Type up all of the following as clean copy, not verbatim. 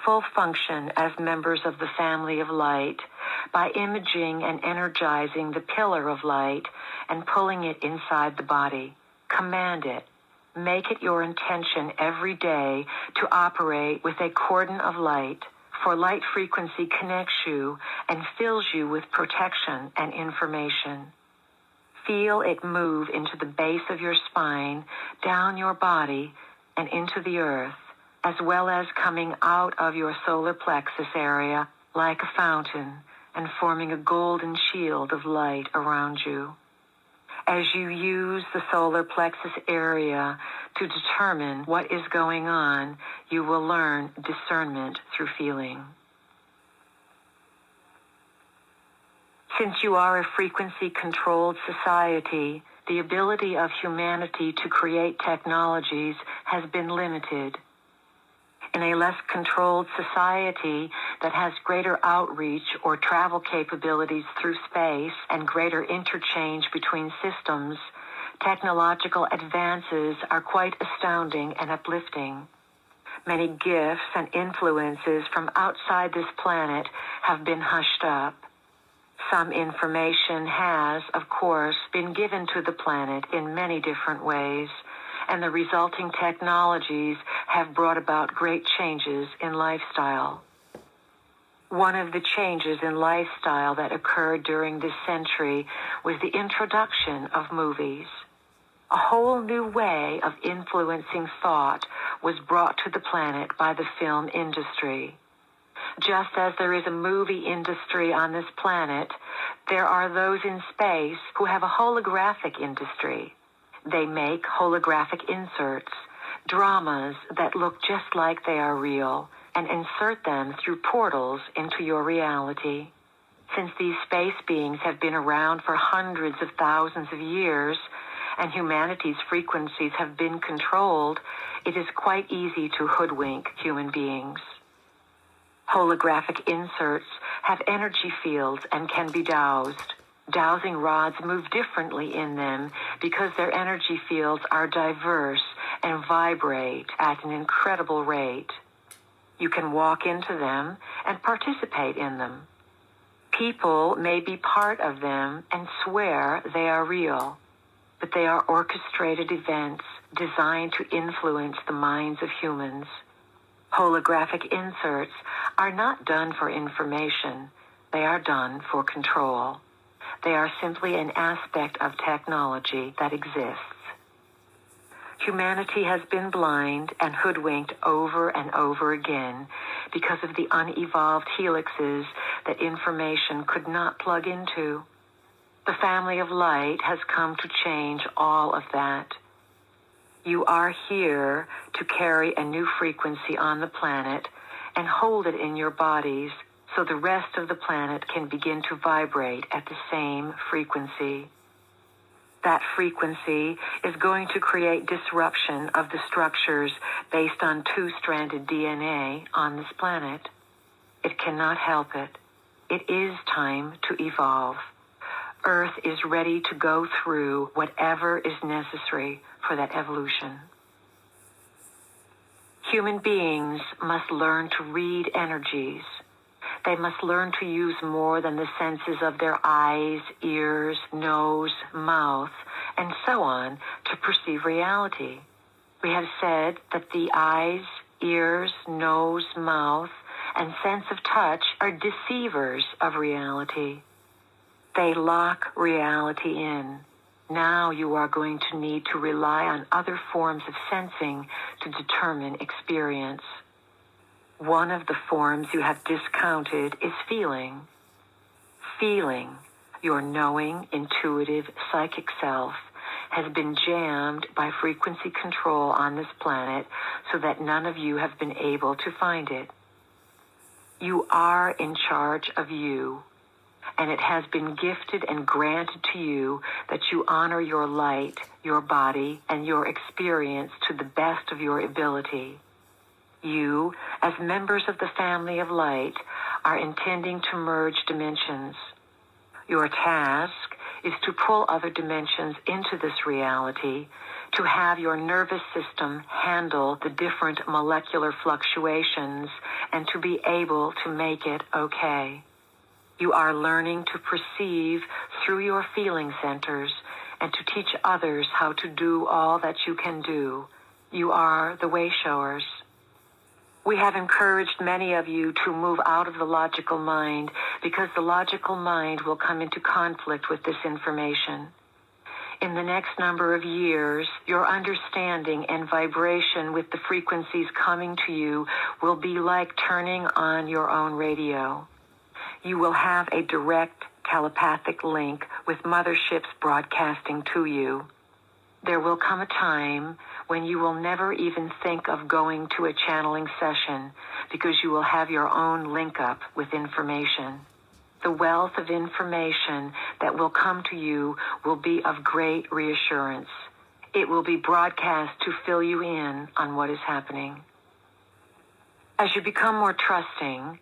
full function as members of the family of light by imaging and energizing the pillar of light and pulling it inside the body. Command it. Make it your intention every day to operate with a cordon of light, for light frequency connects you and fills you with protection and information. Feel it move into the base of your spine, down your body, and into the earth, as well as coming out of your solar plexus area like a fountain and forming a golden shield of light around you. As you use the solar plexus area to determine what is going on, you will learn discernment through feeling. Since you are a frequency-controlled society, the ability of humanity to create technologies has been limited. In a less controlled society that has greater outreach or travel capabilities through space and greater interchange between systems, technological advances are quite astounding and uplifting. Many gifts and influences from outside this planet have been hushed up. Some information has, of course, been given to the planet in many different ways, and the resulting technologies have brought about great changes in lifestyle. One of the changes in lifestyle that occurred during this century was the introduction of movies. A whole new way of influencing thought was brought to the planet by the film industry. Just as there is a movie industry on this planet, there are those in space who have a holographic industry. They make holographic inserts, dramas that look just like they are real, and insert them through portals into your reality. Since these space beings have been around for hundreds of thousands of years, and humanity's frequencies have been controlled, it is quite easy to hoodwink human beings. Holographic inserts have energy fields and can be dowsed. Dowsing rods move differently in them because their energy fields are diverse and vibrate at an incredible rate. You can walk into them and participate in them. People may be part of them and swear they are real, but they are orchestrated events designed to influence the minds of humans. Holographic inserts are not done for information. They are done for control. They are simply an aspect of technology that exists. Humanity has been blind and hoodwinked over and over again because of the unevolved helixes that information could not plug into. The family of light has come to change all of that. You are here to carry a new frequency on the planet and hold it in your bodies so the rest of the planet can begin to vibrate at the same frequency. That frequency is going to create disruption of the structures based on two-stranded DNA on this planet. It cannot help it. It is time to evolve. Earth is ready to go through whatever is necessary for that evolution. Human beings must learn to read energies. They must learn to use more than the senses of their eyes, ears, nose, mouth, and so on to perceive reality. We have said that the eyes, ears, nose, mouth, and sense of touch are deceivers of reality. They lock reality in. Now you are going to need to rely on other forms of sensing to determine experience. One of the forms you have discounted is feeling. Feeling, your knowing, intuitive, psychic self, has been jammed by frequency control on this planet so that none of you have been able to find it. You are in charge of you, and it has been gifted and granted to you that you honor your light, your body, and your experience to the best of your ability. You, as members of the family of light, are intending to merge dimensions. Your task is to pull other dimensions into this reality to have your nervous system handle the different molecular fluctuations and to be able to make it okay. You are learning to perceive through your feeling centers and to teach others how to do all that you can do. You are the way showers. We have encouraged many of you to move out of the logical mind because the logical mind will come into conflict with this information. In the next number of years, your understanding and vibration with the frequencies coming to you will be like turning on your own radio. You will have a direct telepathic link with motherships broadcasting to you. There will come a time when you will never even think of going to a channeling session because you will have your own link up with information. The wealth of information that will come to you will be of great reassurance. It will be broadcast to fill you in on what is happening. As you become more trusting,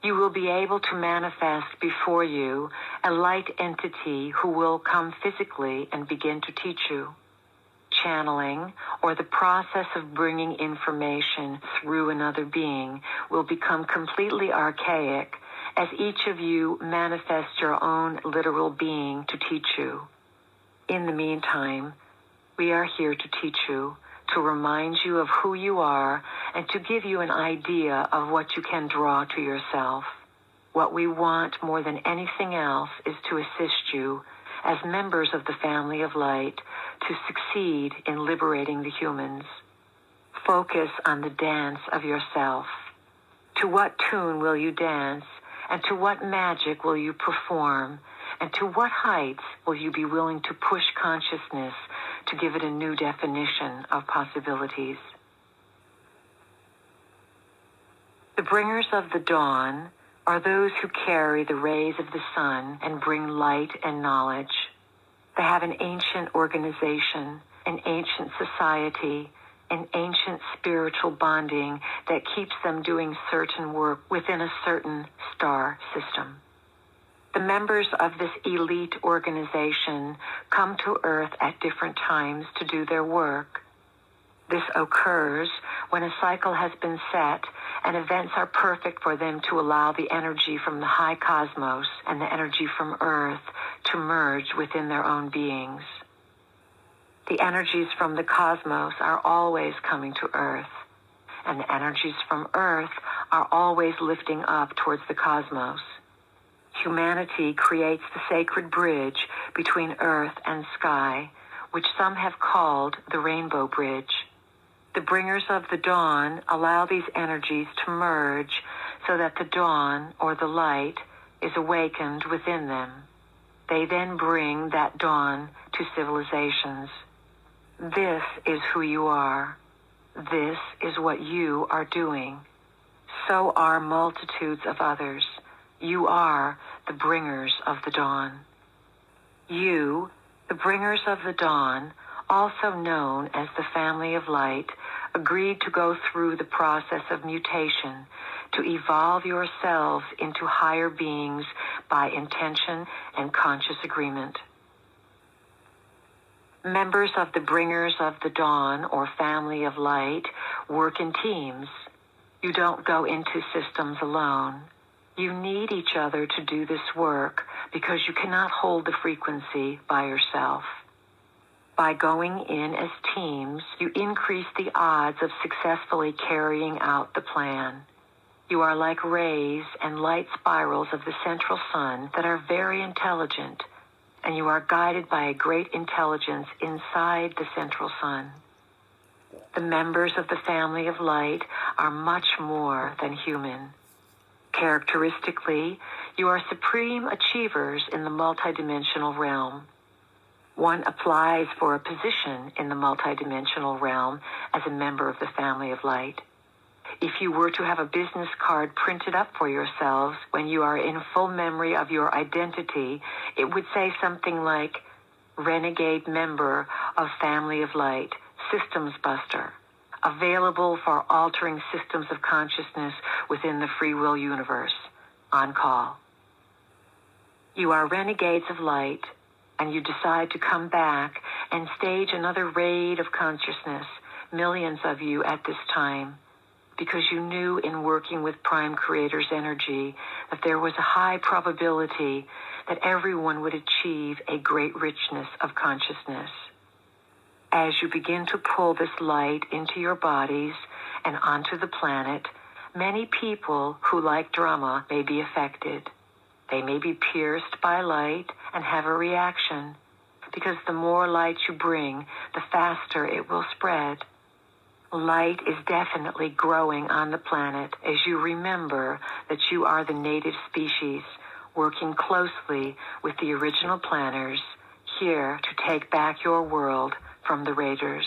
you will be able to manifest before you a light entity who will come physically and begin to teach you. Channeling, or the process of bringing information through another being, will become completely archaic as each of you manifest your own literal being to teach you. In the meantime, we are here to teach you, to remind you of who you are, and to give you an idea of what you can draw to yourself. What we want more than anything else is to assist you, as members of the family of light, to succeed in liberating the humans. Focus on the dance of yourself. To what tune will you dance, and to what magic will you perform, and to what heights will you be willing to push consciousness to give it a new definition of possibilities? The bringers of the dawn are those who carry the rays of the sun and bring light and knowledge. They have an ancient organization, an ancient society, an ancient spiritual bonding that keeps them doing certain work within a certain star system. The members of this elite organization come to Earth at different times to do their work. This occurs when a cycle has been set and events are perfect for them to allow the energy from the high cosmos and the energy from Earth to merge within their own beings. The energies from the cosmos are always coming to Earth, and the energies from Earth are always lifting up towards the cosmos. Humanity creates the sacred bridge between Earth and sky, which some have called the Rainbow Bridge. The bringers of the dawn allow these energies to merge so that the dawn, or the light, is awakened within them. They then bring that dawn to civilizations. This is who you are. This is what you are doing. So are multitudes of others. You are the bringers of the dawn. You, the bringers of the dawn, also known as the family of light, agreed to go through the process of mutation to evolve yourselves into higher beings by intention and conscious agreement. Members of the bringers of the dawn, or family of light, work in teams. You don't go into systems alone. You need each other to do this work because you cannot hold the frequency by yourself. By going in as teams, you increase the odds of successfully carrying out the plan. You are like rays and light spirals of the central sun that are very intelligent, and you are guided by a great intelligence inside the central sun. The members of the family of light are much more than human. Characteristically, you are supreme achievers in the multidimensional realm. One applies for a position in the multidimensional realm as a member of the family of light. If you were to have a business card printed up for yourselves when you are in full memory of your identity, it would say something like, Renegade Member of Family of Light, Systems Buster, available for altering systems of consciousness within the free will universe, on call. You are renegades of light, and you decide to come back and stage another raid of consciousness, millions of you at this time, because you knew in working with Prime Creator's energy that there was a high probability that everyone would achieve a great richness of consciousness. As you begin to pull this light into your bodies and onto the planet, many people who like drama may be affected. They may be pierced by light and have a reaction, because the more light you bring, the faster it will spread. Light is definitely growing on the planet as you remember that you are the native species working closely with the original planners here to take back your world from the raiders.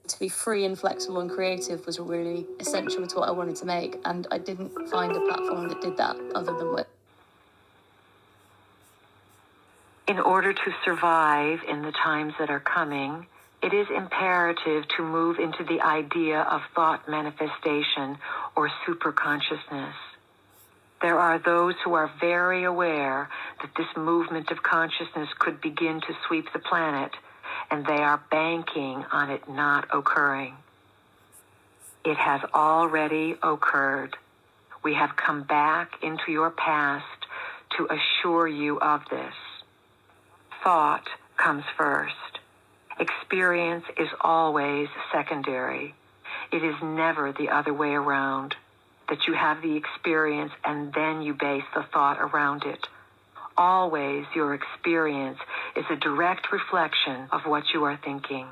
To be free and flexible and creative was really essential to what I wanted to make, and I didn't find a platform that did that other than Wit. In order to survive in the times that are coming, it is imperative to move into the idea of thought manifestation or superconsciousness. There are those who are very aware that this movement of consciousness could begin to sweep the planet, and they are banking on it not occurring. It has already occurred. We have come back into your past to assure you of this. Thought comes first. Experience is always secondary. It is never the other way around, that you have the experience and then you base the thought around it. Always your experience is a direct reflection of what you are thinking.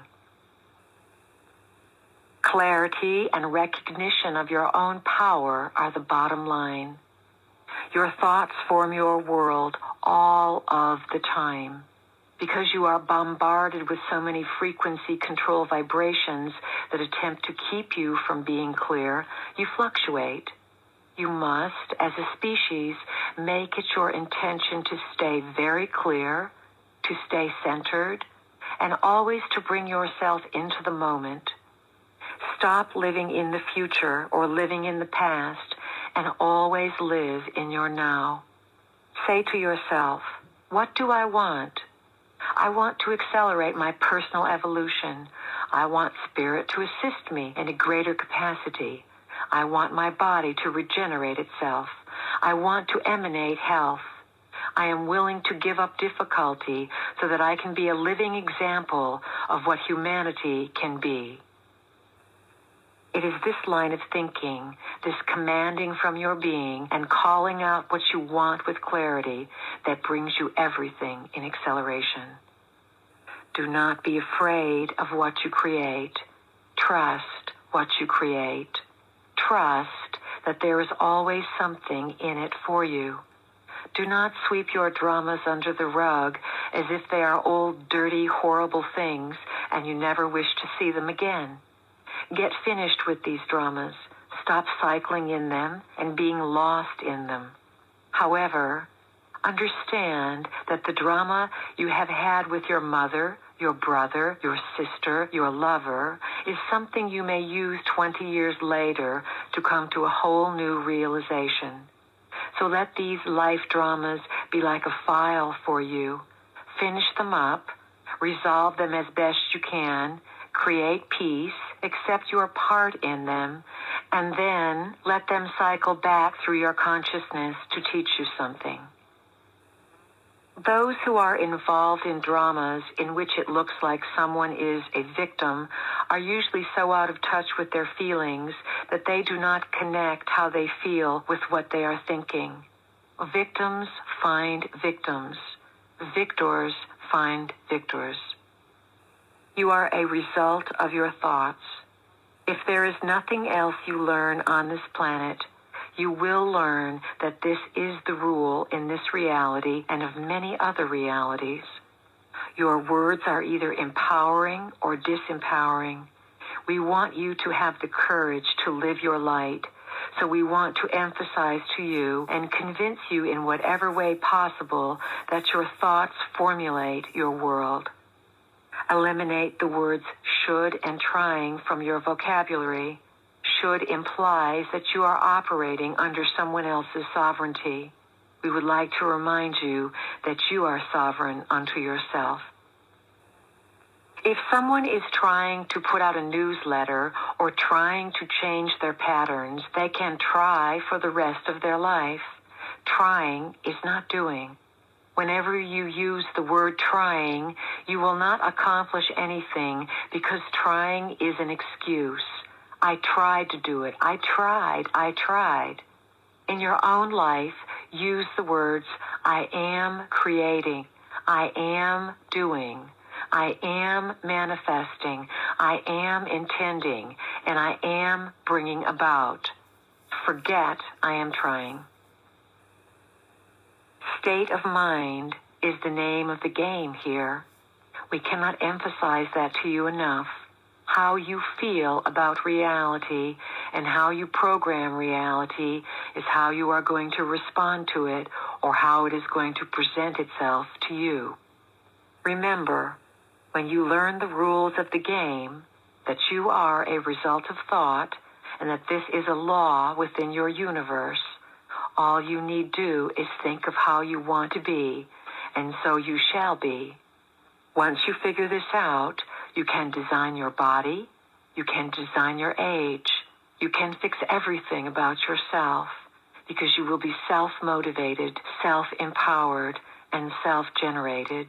Clarity and recognition of your own power are the bottom line. Your thoughts form your world all of the time. Because you are bombarded with so many frequency control vibrations that attempt to keep you from being clear, you fluctuate. You must, as a species, make it your intention to stay very clear, to stay centered, and always to bring yourself into the moment. Stop living in the future or living in the past, and always live in your now. Say to yourself, what do I want? I want to accelerate my personal evolution. I want spirit to assist me in a greater capacity. I want my body to regenerate itself. I want to emanate health. I am willing to give up difficulty so that I can be a living example of what humanity can be. It is this line of thinking, this commanding from your being and calling out what you want with clarity that brings you everything in acceleration. Do not be afraid of what you create. Trust what you create. Trust that there is always something in it for you. Do not sweep your dramas under the rug as if they are old, dirty, horrible things and you never wish to see them again. Get finished with these dramas. Stop cycling in them and being lost in them. However, understand that the drama you have had with your mother, your brother, your sister, your lover, is something you may use 20 years later to come to a whole new realization. So let these life dramas be like a file for you. Finish them up, resolve them as best you can, create peace, accept your part in them, and then let them cycle back through your consciousness to teach you something. Those who are involved in dramas in which it looks like someone is a victim are usually so out of touch with their feelings that they do not connect how they feel with what they are thinking. Victims find victims. Victors find victors. You are a result of your thoughts. If there is nothing else you learn on this planet, you will learn that this is the rule in this reality and of many other realities. Your words are either empowering or disempowering. We want you to have the courage to live your light, so we want to emphasize to you and convince you in whatever way possible that your thoughts formulate your world. Eliminate the words should and trying from your vocabulary. Should implies that you are operating under someone else's sovereignty. We would like to remind you that you are sovereign unto yourself. If someone is trying to put out a newsletter or trying to change their patterns, they can try for the rest of their life. Trying is not doing. Whenever you use the word trying, you will not accomplish anything because trying is an excuse. I tried to do it. I tried. In your own life, use the words, I am creating, I am doing, I am manifesting, I am intending, and I am bringing about. Forget I am trying. State of mind is the name of the game here. We cannot emphasize that to you enough. How you feel about reality and how you program reality is how you are going to respond to it or how it is going to present itself to you. Remember, when you learn the rules of the game, that you are a result of thought and that this is a law within your universe, all you need do is think of how you want to be, and so you shall be. Once you figure this out, you can design your body, you can design your age, you can fix everything about yourself, because you will be self-motivated, self-empowered, and self-generated.